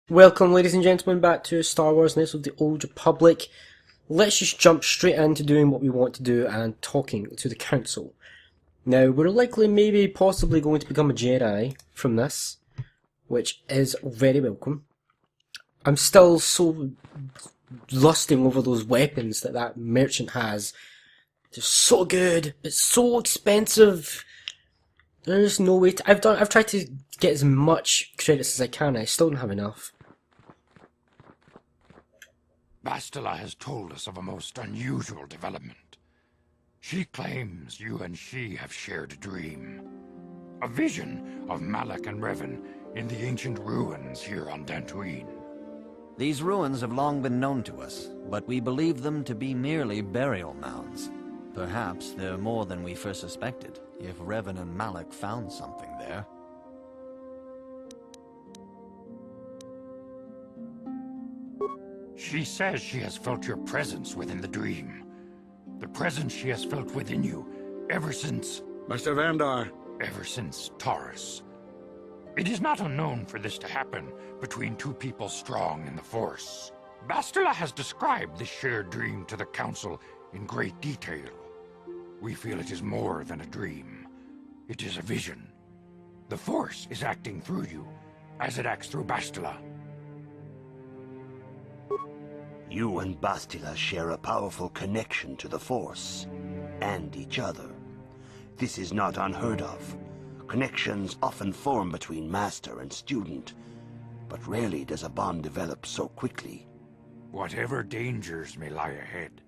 Welcome, ladies and gentlemen, back to Star Wars Knights of the Old Republic. Let's just jump straight into doing what we want to do and talking to the Council. Now, we're likely, maybe, possibly going to become a Jedi from this, which is very welcome. I'm still so lusting over those weapons that merchant has. They're so good, but so expensive. There's no way to, I've tried to get as much credits as I can. I still don't have enough. Bastila has told us of a most unusual development. She claims you and she have shared a dream. A vision of Malak and Revan in the ancient ruins here on Dantooine. These ruins have long been known to us, but we believe them to be merely burial mounds. Perhaps they're more than we first suspected, if Revan and Malak found something there. She says she has felt your presence within the dream. The presence she has felt within you ever since... Master Vandar. Ever since Taurus. It is not unknown for this to happen between two people strong in the Force. Bastila has described this shared dream to the Council in great detail. We feel it is more than a dream. It is a vision. The Force is acting through you, as it acts through Bastila. You and Bastila share a powerful connection to the Force, and each other. This is not unheard of. Connections often form between master and student, but rarely does a bond develop so quickly. Whatever dangers may lie ahead,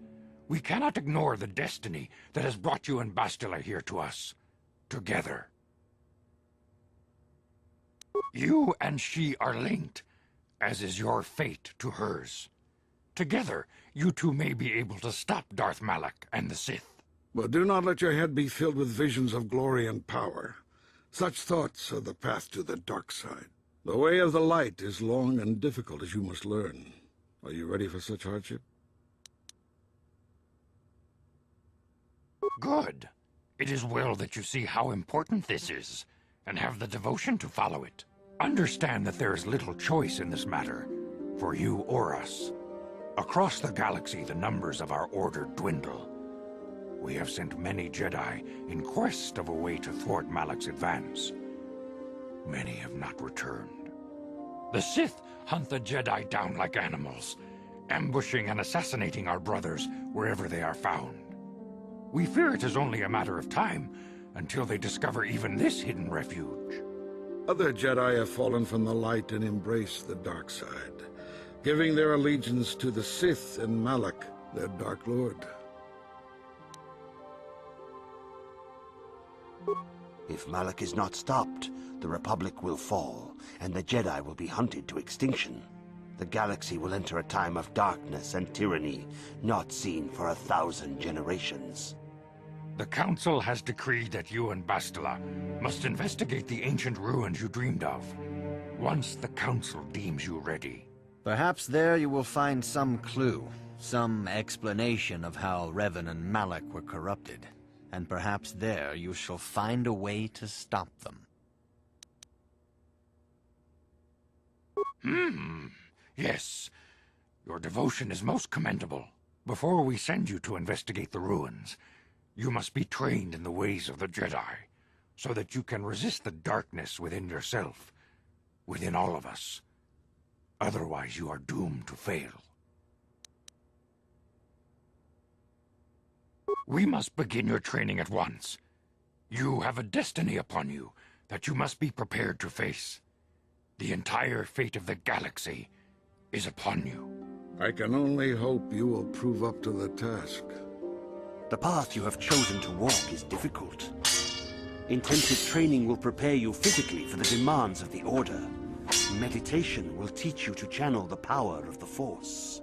we cannot ignore the destiny that has brought you and Bastila here to us, together. You and she are linked, as is your fate to hers. Together, you two may be able to stop Darth Malak and the Sith. But do not let your head be filled with visions of glory and power. Such thoughts are the path to the dark side. The way of the light is long and difficult, as you must learn. Are you ready for such hardship? Good. It is well that you see how important this is, and have the devotion to follow it. Understand that there is little choice in this matter, for you or us. Across the galaxy, the numbers of our order dwindle. We have sent many Jedi in quest of a way to thwart Malak's advance. Many have not returned. The Sith hunt the Jedi down like animals, ambushing and assassinating our brothers wherever they are found. We fear it is only a matter of time until they discover even this hidden refuge. Other Jedi have fallen from the light and embraced the dark side, giving their allegiance to the Sith and Malak, their Dark Lord. If Malak is not stopped, the Republic will fall, and the Jedi will be hunted to extinction. The galaxy will enter a time of darkness and tyranny, not seen for 1,000 generations. The Council has decreed that you and Bastila must investigate the ancient ruins you dreamed of, once the Council deems you ready. Perhaps there you will find some clue, some explanation of how Revan and Malak were corrupted. And perhaps there you shall find a way to stop them. Yes. Your devotion is most commendable. Before we send you to investigate the ruins, you must be trained in the ways of the Jedi, so that you can resist the darkness within yourself, within all of us. Otherwise, you are doomed to fail. We must begin your training at once. You have a destiny upon you that you must be prepared to face. The entire fate of the galaxy is upon you. I can only hope you will prove up to the task. The path you have chosen to walk is difficult. Intensive training will prepare you physically for the demands of the Order. Meditation will teach you to channel the power of the Force.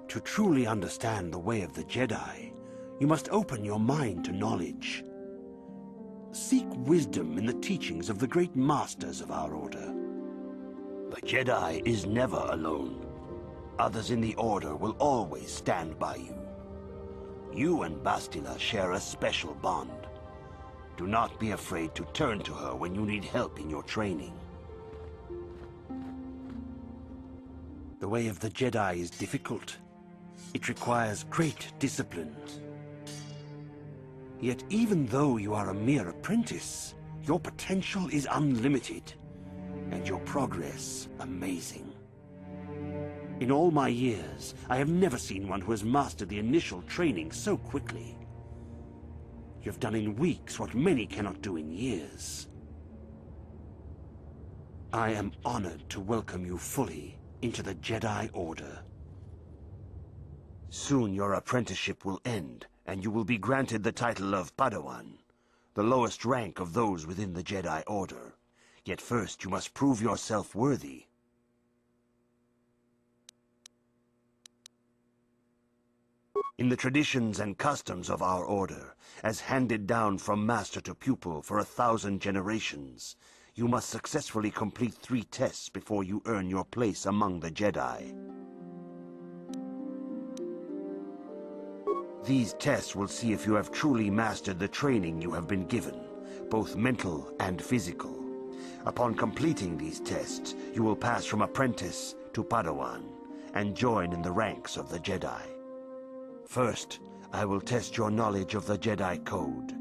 To truly understand the way of the Jedi, you must open your mind to knowledge. Seek wisdom in the teachings of the great masters of our Order. The Jedi is never alone. Others in the Order will always stand by you. You and Bastila share a special bond. Do not be afraid to turn to her when you need help in your training. The way of the Jedi is difficult. It requires great discipline. Yet even though you are a mere apprentice, your potential is unlimited, and your progress amazing. In all my years, I have never seen one who has mastered the initial training so quickly. You've done in weeks what many cannot do in years. I am honored to welcome you fully into the Jedi Order. Soon your apprenticeship will end, and you will be granted the title of Padawan, the lowest rank of those within the Jedi Order. Yet first you must prove yourself worthy. In the traditions and customs of our order, as handed down from master to pupil for 1,000 generations, you must successfully complete 3 tests before you earn your place among the Jedi. These tests will see if you have truly mastered the training you have been given, both mental and physical. Upon completing these tests, you will pass from apprentice to Padawan, and join in the ranks of the Jedi. First, I will test your knowledge of the Jedi Code.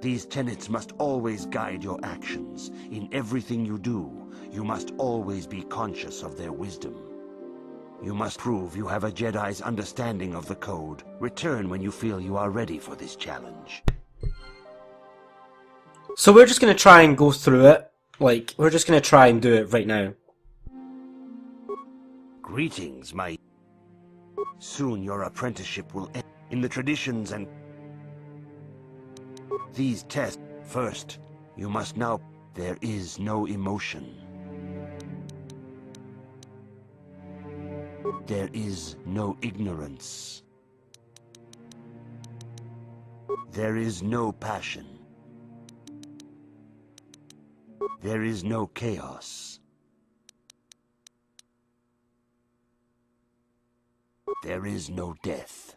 These tenets must always guide your actions. In everything you do, you must always be conscious of their wisdom. You must prove you have a Jedi's understanding of the Code. Return when you feel you are ready for this challenge. So we're just going to try and go through it. Like, we're just going to try and do it right now. Greetings, my... Soon your apprenticeship will end. In the traditions and... These tests... First, you must now... There is no emotion. There is no ignorance. There is no passion. There is no chaos. There is no death.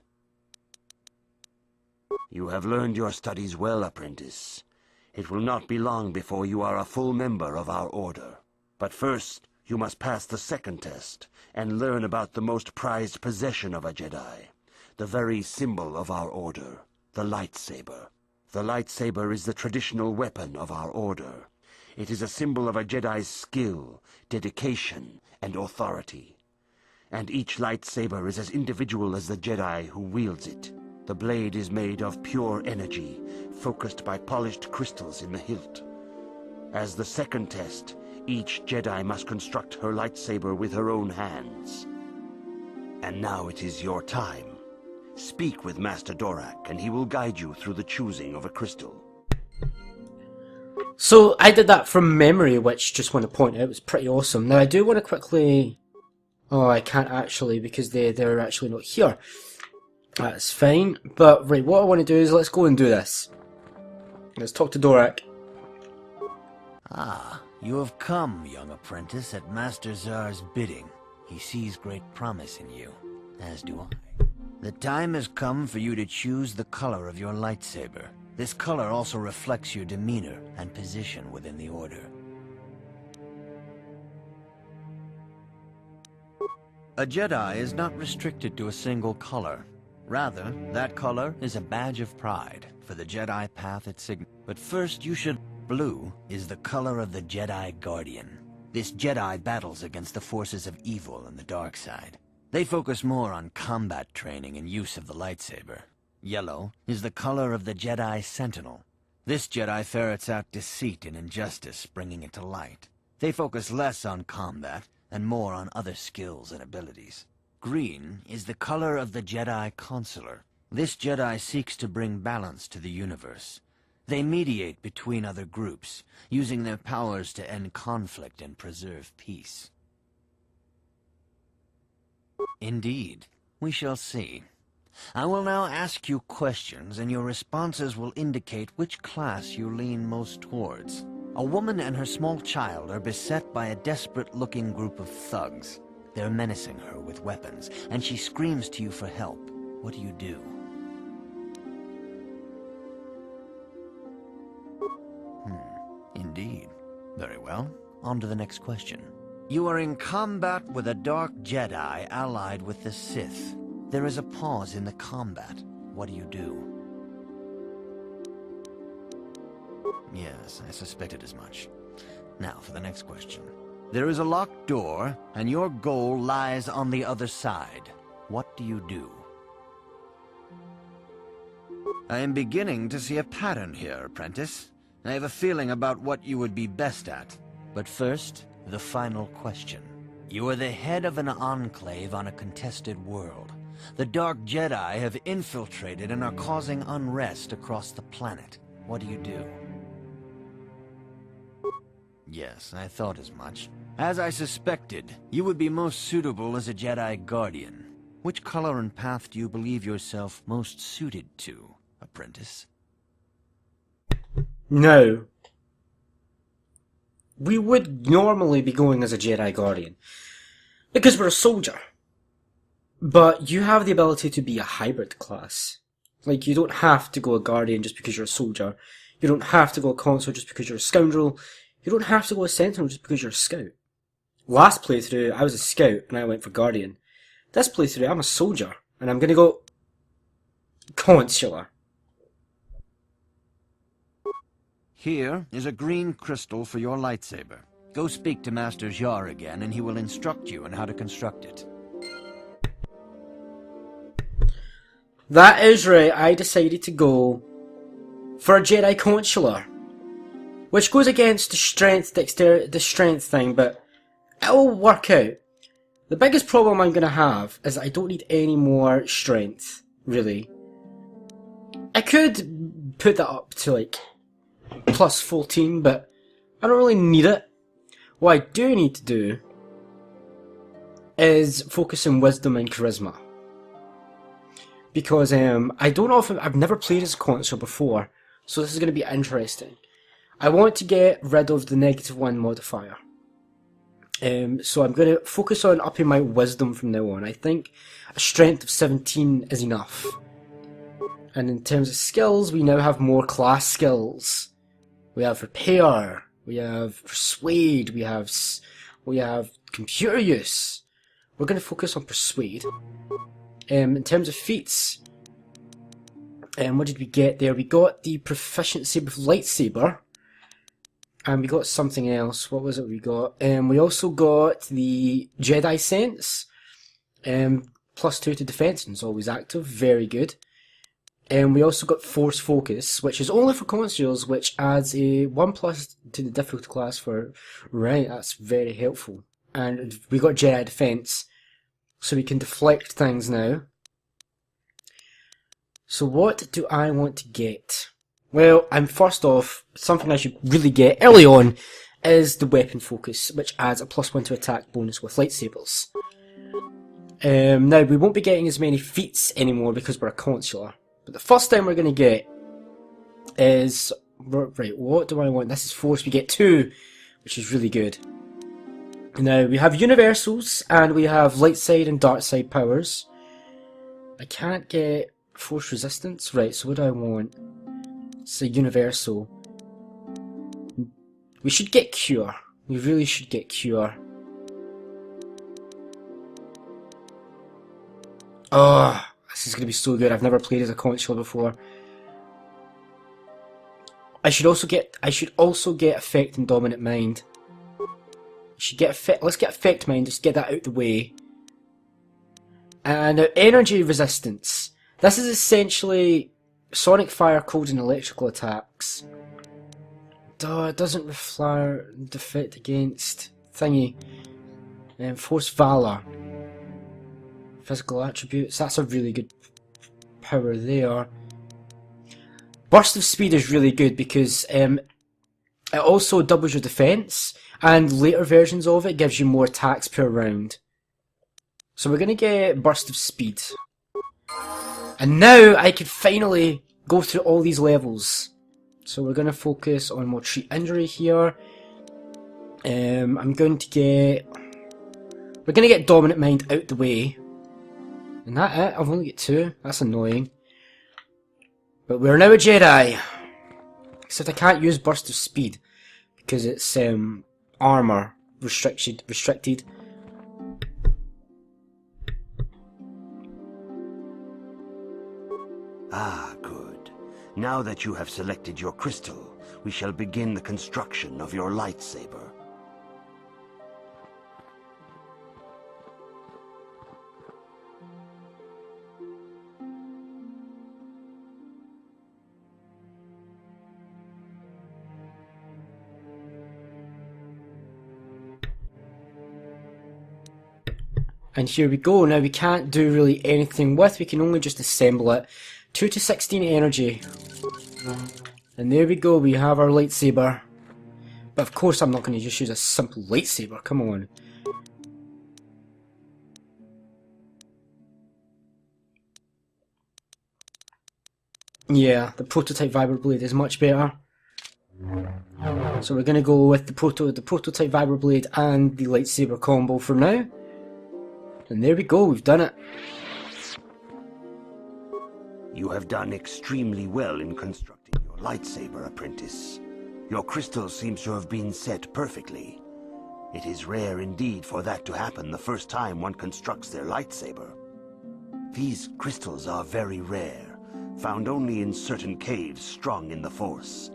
You have learned your studies well, apprentice. It will not be long before you are a full member of our order. But first, you must pass the second test and learn about the most prized possession of a Jedi, the very symbol of our order, the lightsaber. The lightsaber is the traditional weapon of our order. It is a symbol of a Jedi's skill, dedication, and authority. And each lightsaber is as individual as the Jedi who wields it. The blade is made of pure energy, focused by polished crystals in the hilt. As the second test, each Jedi must construct her lightsaber with her own hands. And now it is your time. Speak with Master Dorak, and he will guide you through the choosing of a crystal. So I did that from memory, which, just want to point out, was pretty awesome. Now I do want to quickly... Oh, I can't actually, because they're actually not here. That's fine. But, right, what I want to do is let's go and do this. Let's talk to Dorak. Ah, you have come, young apprentice, at Master Zar's bidding. He sees great promise in you, as do I. The time has come for you to choose the color of your lightsaber. This color also reflects your demeanor and position within the Order. A Jedi is not restricted to a single color. Rather, that color is a badge of pride for the Jedi path it signifies. But first you should... Blue is the color of the Jedi Guardian. This Jedi battles against the forces of evil and the dark side. They focus more on combat training and use of the lightsaber. Yellow is the color of the Jedi Sentinel. This Jedi ferrets out deceit and injustice, bringing it to light. They focus less on combat and more on other skills and abilities. Green is the color of the Jedi Consular. This Jedi seeks to bring balance to the universe. They mediate between other groups, using their powers to end conflict and preserve peace. Indeed, we shall see. I will now ask you questions, and your responses will indicate which class you lean most towards. A woman and her small child are beset by a desperate-looking group of thugs. They're menacing her with weapons, and she screams to you for help. What do you do? Indeed. Very well. On to the next question. You are in combat with a dark Jedi allied with the Sith. There is a pause in the combat. What do? Yes, I suspected as much. Now for the next question. There is a locked door, and your goal lies on the other side. What do? I am beginning to see a pattern here, apprentice. I have a feeling about what you would be best at. But first, the final question. You are the head of an enclave on a contested world. The Dark Jedi have infiltrated and are causing unrest across the planet. What do? Yes, I thought as much. As I suspected, you would be most suitable as a Jedi Guardian. Which color and path do you believe yourself most suited to, apprentice? Now, we would normally be going as a Jedi Guardian, because we're a soldier. But you have the ability to be a hybrid class. Like, you don't have to go a Guardian just because you're a soldier. You don't have to go a Consular just because you're a Scoundrel. You don't have to go a Sentinel just because you're a Scout. Last playthrough, I was a Scout and I went for Guardian. This playthrough, I'm a soldier and I'm gonna go Consular. Here is a green crystal for your lightsaber. Go speak to Master Jar again and he will instruct you on how to construct it. That is right, I decided to go for a Jedi Consular. Which goes against the strength thing, but it'll work out. The biggest problem I'm gonna have is I don't need any more strength, really. I could put that up to like plus 14, but I don't really need it. What I do need to do is focus on wisdom and charisma. Because I don't know if I've never played as a Consular before, so this is going to be interesting. I want to get rid of the -1 modifier. So I'm going to focus on upping my wisdom from now on. I think a strength of 17 is enough. And in terms of skills, we now have more class skills. We have repair, we have persuade, we have computer use. We're going to focus on persuade. In terms of feats, what did we get there? We got the proficiency with lightsaber. And we got something else. What was it we got? We also got the Jedi Sense. +2 to defense and is always active. Very good. And we also got Force Focus, which is only for Consuls, which adds a 1+ to the difficulty class for... Right, that's very helpful. And we got Jedi Defense, so we can deflect things now. So what do I want to get? Well, first off, something I should really get early on is the Weapon Focus, which adds a +1 to attack bonus with lightsabers. Now, we won't be getting as many feats anymore because we're a Consular. But the first thing we're going to get is... Right, what do I want? This is Force. We get 2, which is really good. Now, we have Universals, and we have Light Side and Dark Side powers. I can't get Force Resistance. Right, so what do I want? It's a Universal. We should get Cure. We really should get Cure. Oh, this is going to be so good. I've never played as a Consular before. I should also get Affect and Dominant Mind. Let's get Affect Mind, just get that out the way. And Energy Resistance. This is essentially Sonic Fire, Cold and Electrical attacks. It doesn't defect against thingy. Force Valor. Physical attributes, that's a really good power there. Burst of Speed is really good because it also doubles your defense, and later versions of it gives you more attacks per round. So we're going to get Burst of Speed. And now I can finally go through all these levels. So we're going to focus on more treat injury here. We're going to get Dominant Mind out the way. And that it? I've only got 2. That's annoying. But we're now a Jedi. Except I can't use Burst of Speed because it's armor. restricted. Ah, good. Now that you have selected your crystal, we shall begin the construction of your lightsaber. And here we go. Now we can't do really anything with, we can only just assemble it. 2 to 16 energy. And there we go, we have our lightsaber. But of course I'm not going to just use a simple lightsaber, come on. Yeah, the prototype vibroblade is much better. So we're going to go with the prototype vibroblade and the lightsaber combo for now. And there we go, we've done it. You have done extremely well in constructing your lightsaber, apprentice. Your crystal seems to have been set perfectly. It is rare indeed for that to happen the first time one constructs their lightsaber. These crystals are very rare, found only in certain caves strung in the Force.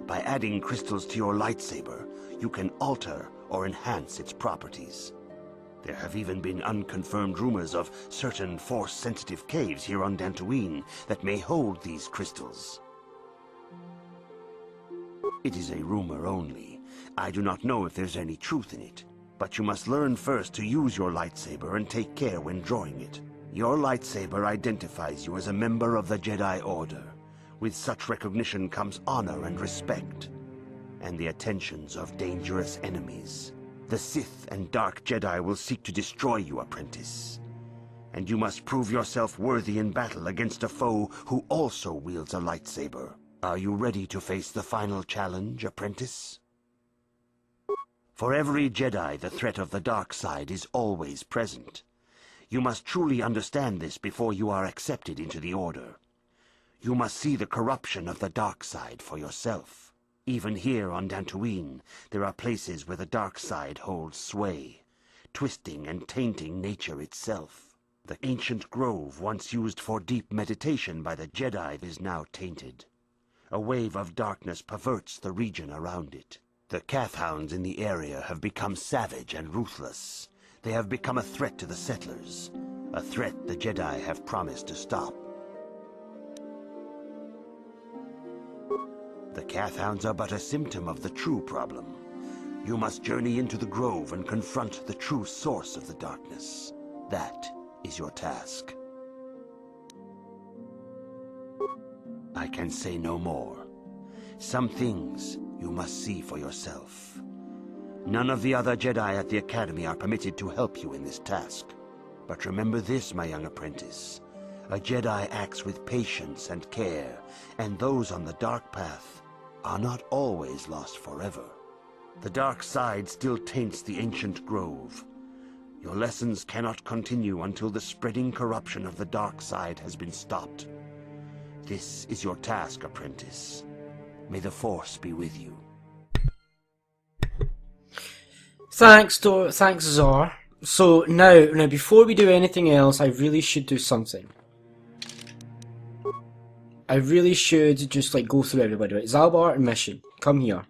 By adding crystals to your lightsaber, you can alter or enhance its properties. There have even been unconfirmed rumors of certain Force-sensitive caves here on Dantooine that may hold these crystals. It is a rumor only. I do not know if there's any truth in it, but you must learn first to use your lightsaber and take care when drawing it. Your lightsaber identifies you as a member of the Jedi Order. With such recognition comes honor and respect, and the attentions of dangerous enemies. The Sith and Dark Jedi will seek to destroy you, apprentice. And you must prove yourself worthy in battle against a foe who also wields a lightsaber. Are you ready to face the final challenge, apprentice? For every Jedi, the threat of the dark side is always present. You must truly understand this before you are accepted into the Order. You must see the corruption of the dark side for yourself. Even here on Dantooine, there are places where the dark side holds sway, twisting and tainting nature itself. The ancient grove once used for deep meditation by the Jedi is now tainted. A wave of darkness perverts the region around it. The Kathhounds in the area have become savage and ruthless. They have become a threat to the settlers, a threat the Jedi have promised to stop. The Kathhounds are but a symptom of the true problem. You must journey into the grove and confront the true source of the darkness. That is your task. I can say no more. Some things you must see for yourself. None of the other Jedi at the Academy are permitted to help you in this task. But remember this, my young apprentice. A Jedi acts with patience and care, and those on the dark path are not always lost forever. The dark side still taints the ancient grove. Your lessons cannot continue until the spreading corruption of the dark side has been stopped. This is your task, apprentice. May the Force be with you. Thanks, Zar. So now before we do anything else, I really should do something. I really should just like go through everybody. Right? Zalbar and mission. Come here.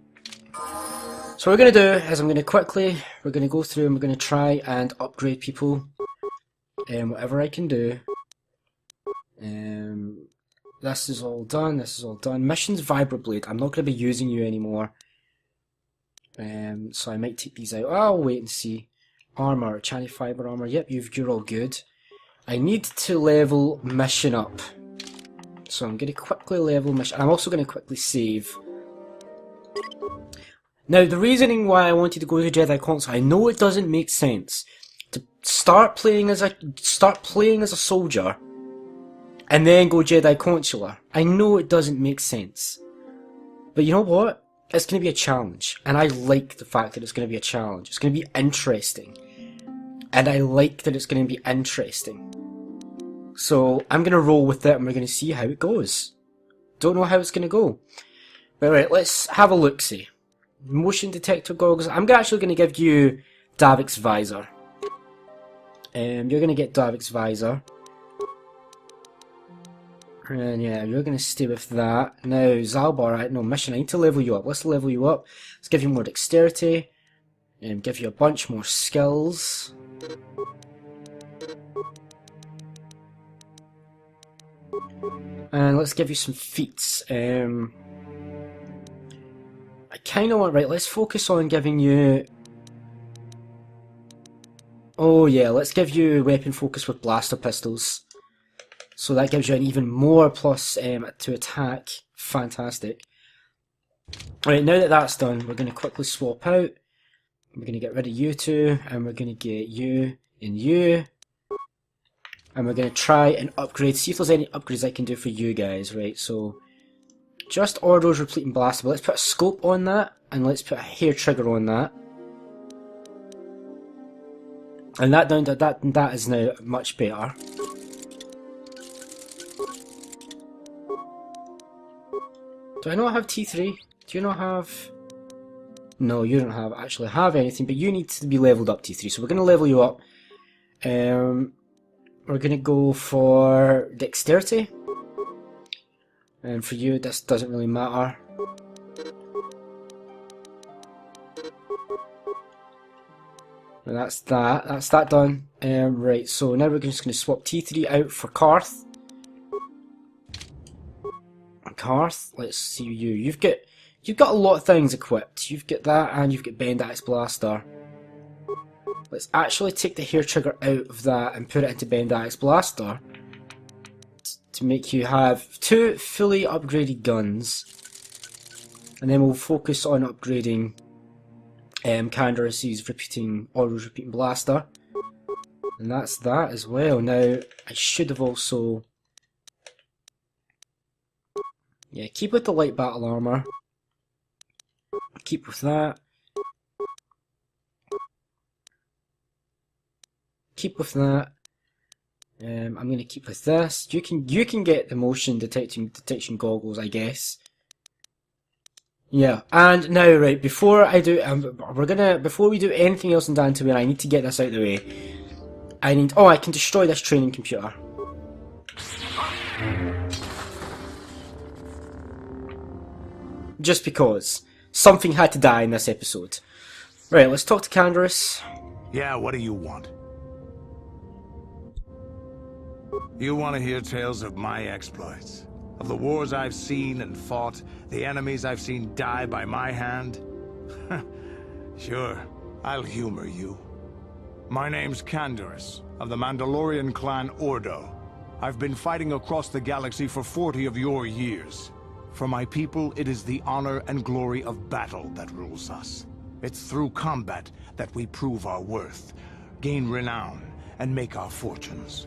So what we're going to do is we're going to go through and we're going to try and upgrade people. Whatever I can do. This is all done. Missions Vibroblade. I'm not going to be using you anymore. So I might take these out. I'll wait and see. Armor. Chani fiber armor. Yep, you're all good. I need to level mission up. So I'm going to quickly level mission. I'm also going to quickly save. Now, the reasoning why I wanted to go to Jedi Consular, I know it doesn't make sense to start playing as a soldier and then go Jedi Consular. I know it doesn't make sense. But you know what? It's going to be a challenge. And I like the fact that it's going to be a challenge. It's going to be interesting. And I like that it's going to be interesting. So I'm going to roll with it and we're going to see how it goes. Don't know how it's going to go. But right, let's have a look-see. motion detector goggles. I'm actually going to give you Davik's visor. You're going to get Davik's visor. And yeah, you're going to stay with that. Now, Zalbar, right? No, mission. I need to level you up. Let's level you up. Let's give you more dexterity. And give you a bunch more skills. And let's give you some feats. I kind of want... Right, let's focus on giving you... Oh yeah, let's give you weapon focus with blaster pistols. So that gives you an even more plus to attack. Fantastic. Alright, now that that's done, we're going to quickly swap out. We're going to get rid of you two, and we're going to get you and you. And we're going to try and upgrade, see if there's any upgrades I can do for you guys, right? So, just Ordo's Repleting Blaster, but let's put a scope on that, and let's put a hair trigger on that. And that is now much better. Do I not have T3? Do you not have... No, you don't actually have anything, but you need to be leveled up T3, so we're going to level you up. We're going to go for dexterity. And for you, this doesn't really matter. And that's that done. Right, so now we're just going to swap T3 out for Karth. Karth, let's see you. You've got a lot of things equipped. You've got that, and you've got Bend-Axe Blaster. Let's actually take the hair trigger out of that and put it into Bend-Axe Blaster to make you have 2 fully upgraded guns. And then we'll focus on upgrading Candaris's Ordo's Repeating Blaster. And that's that as well. Now, I should have also... Yeah, keep with the light battle armor. Keep with that. Keep with that. I'm going to keep with this. You can get the motion detection goggles, I guess. Yeah, and now right before I do, before we do anything else in Dantooine, I need to get this out of the way. I can destroy this training computer. Just because something had to die in this episode. Right, let's talk to Candaris. Yeah, what do you want? You want to hear tales of my exploits? Of the wars I've seen and fought, the enemies I've seen die by my hand? Sure, I'll humor you. My name's Candaris, of the Mandalorian clan Ordo. I've been fighting across the galaxy for 40 of your years. For my people, it is the honor and glory of battle that rules us. It's through combat that we prove our worth, gain renown, and make our fortunes.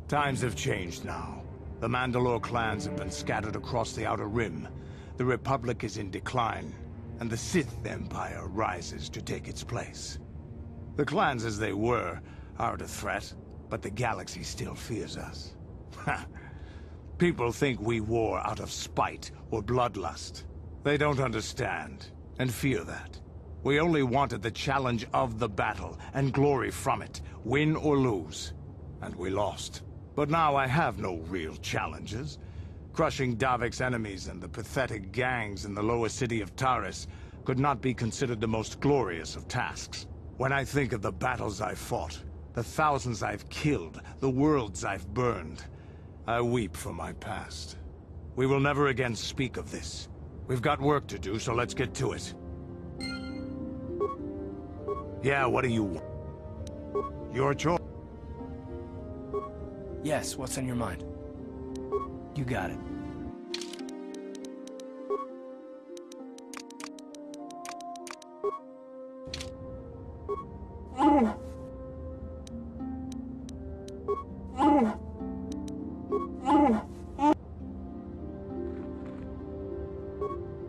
Times have changed now. The Mandalore clans have been scattered across the Outer Rim. The Republic is in decline, and the Sith Empire rises to take its place. The clans as they were aren't a threat, but the galaxy still fears us. People think we war out of spite or bloodlust. They don't understand, and fear that. We only wanted the challenge of the battle, and glory from it, win or lose. And we lost. But now I have no real challenges. Crushing Davik's enemies and the pathetic gangs in the lower city of Taris could not be considered the most glorious of tasks. When I think of the battles I've fought, the thousands I've killed, the worlds I've burned, I weep for my past. We will never again speak of this. We've got work to do, so let's get to it. Yeah, what do you want? Your choice. Yes, what's on your mind? You got it.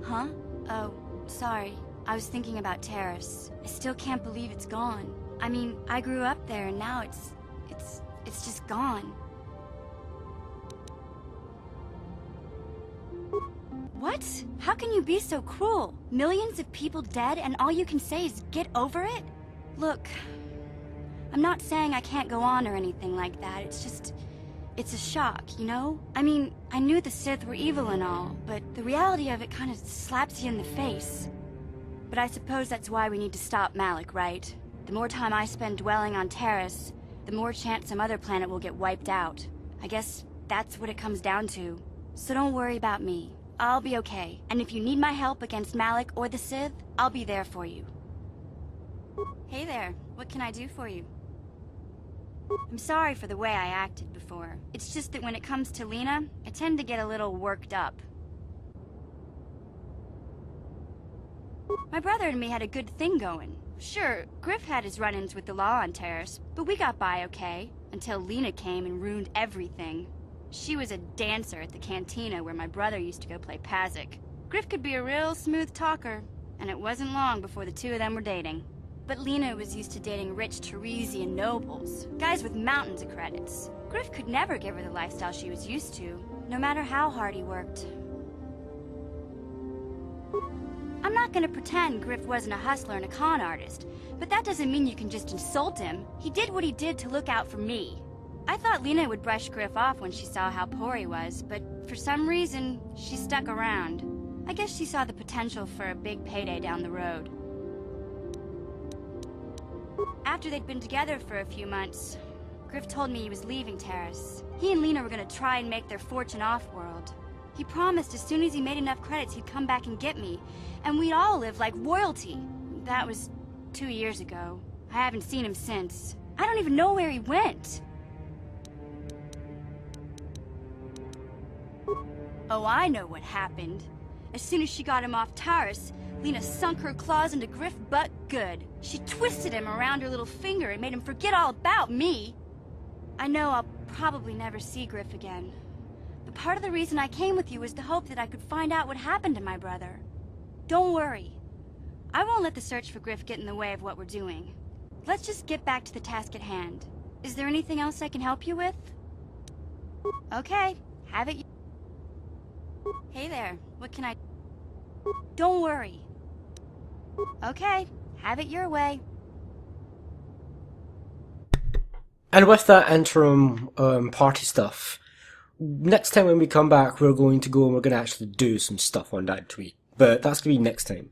Huh? Oh, sorry. I was thinking about Taris. I still can't believe it's gone. I mean, I grew up there and now it's just gone. What? How can you be so cruel? Millions of people dead and all you can say is get over it? Look, I'm not saying I can't go on or anything like that. It's just... it's a shock, you know? I mean, I knew the Sith were evil and all, but the reality of it kind of slaps you in the face. But I suppose that's why we need to stop Malik, right? The more time I spend dwelling on Taris, the more chance some other planet will get wiped out. I guess that's what it comes down to. So don't worry about me. I'll be okay. And if you need my help against Malik or the Sith, I'll be there for you. Hey there, what can I do for you? I'm sorry for the way I acted before. It's just that when it comes to Lena, I tend to get a little worked up. My brother and me had a good thing going. Sure, Griff had his run-ins with the law on Taris, but we got by okay, until Lena came and ruined everything. She was a dancer at the cantina where my brother used to go play Pazik. Griff could be a real smooth talker, and it wasn't long before the two of them were dating. But Lena was used to dating rich Teresian nobles, guys with mountains of credits. Griff could never give her the lifestyle she was used to, no matter how hard he worked. I'm not gonna pretend Griff wasn't a hustler and a con artist, but that doesn't mean you can just insult him. He did what he did to look out for me. I thought Lena would brush Griff off when she saw how poor he was, but for some reason, she stuck around. I guess she saw the potential for a big payday down the road. After they'd been together for a few months, Griff told me he was leaving Taris. He and Lena were gonna try and make their fortune off-world. He promised as soon as he made enough credits he'd come back and get me, and we'd all live like royalty. That was 2 years ago. I haven't seen him since. I don't even know where he went. Oh, I know what happened. As soon as she got him off Taris, Lena sunk her claws into Griff butt good. She twisted him around her little finger and made him forget all about me. I know I'll probably never see Griff again. But part of the reason I came with you was the hope that I could find out what happened to my brother. Don't worry. I won't let the search for Griff get in the way of what we're doing. Let's just get back to the task at hand. Is there anything else I can help you with? Okay, have it. Hey there, what can I... Don't worry. Okay, have it your way. And with that interim party stuff, next time when we come back, we're going to go and we're going to actually do some stuff on Dantooine. But that's going to be next time.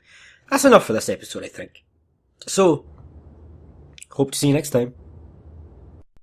That's enough for this episode, I think. So, hope to see you next time.